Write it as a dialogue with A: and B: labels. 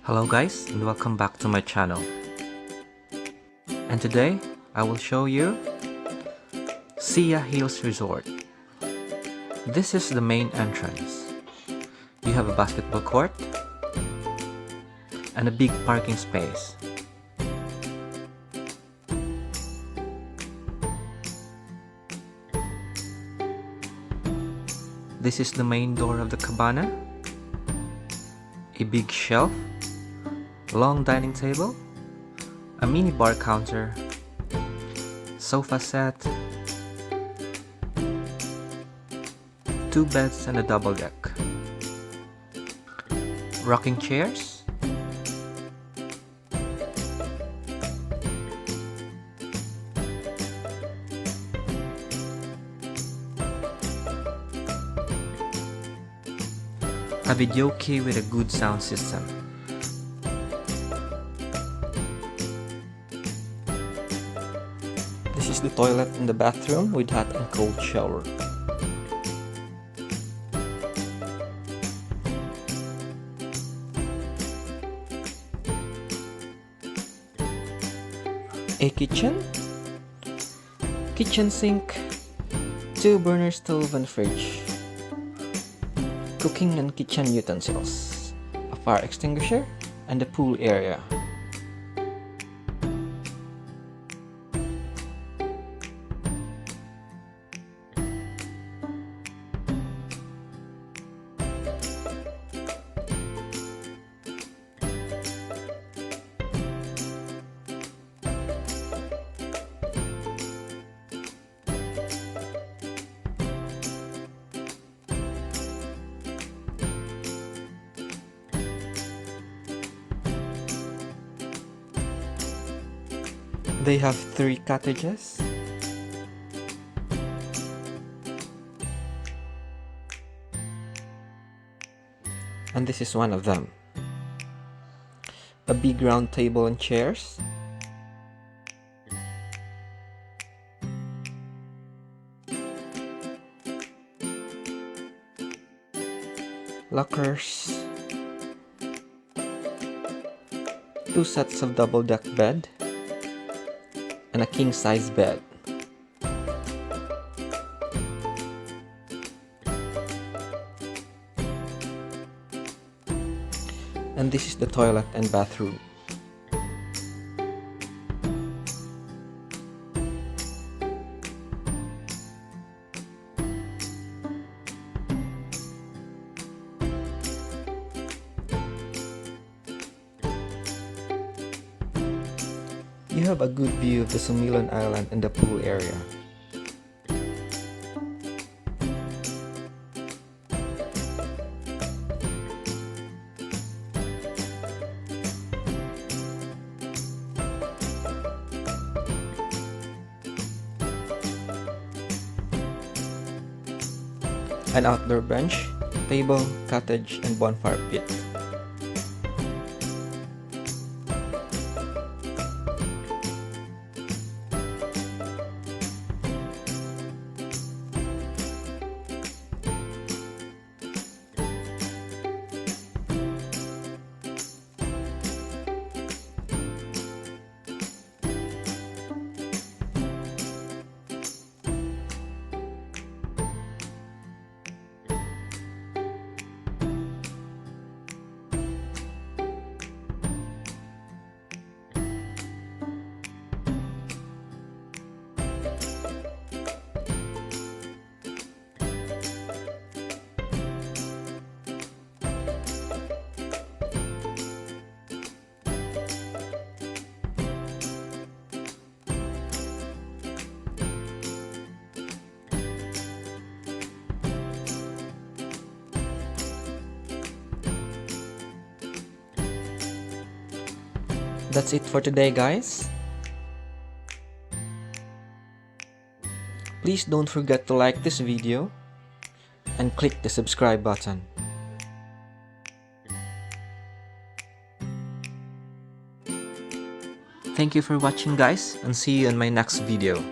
A: Hello guys, and welcome back to my channel. And today I will show you SCIA Hills Resort. This is the main entrance. You have a basketball court and a big parking space. This is the main door of the Cabana. A big shelf, long dining table, a mini bar counter, sofa set, 2 beds and a double deck, rocking chairs, a video key with a good sound system. This is the toilet in the bathroom with hot and cold shower. A kitchen sink, 2 burner stove and fridge, cooking and kitchen utensils, a fire extinguisher, and a pool area. They have 3 cottages, and this is one of them. A big round table and chairs, lockers, 2 sets of double deck bed, and a king-size bed. And this is the toilet and bathroom. You have a good view of the Sumilan Island and the pool area. An outdoor bench, table, cottage, and bonfire pit. That's it for today, guys. Please don't forget to like this video and click the subscribe button. Thank you for watching, guys, and see you in my next video.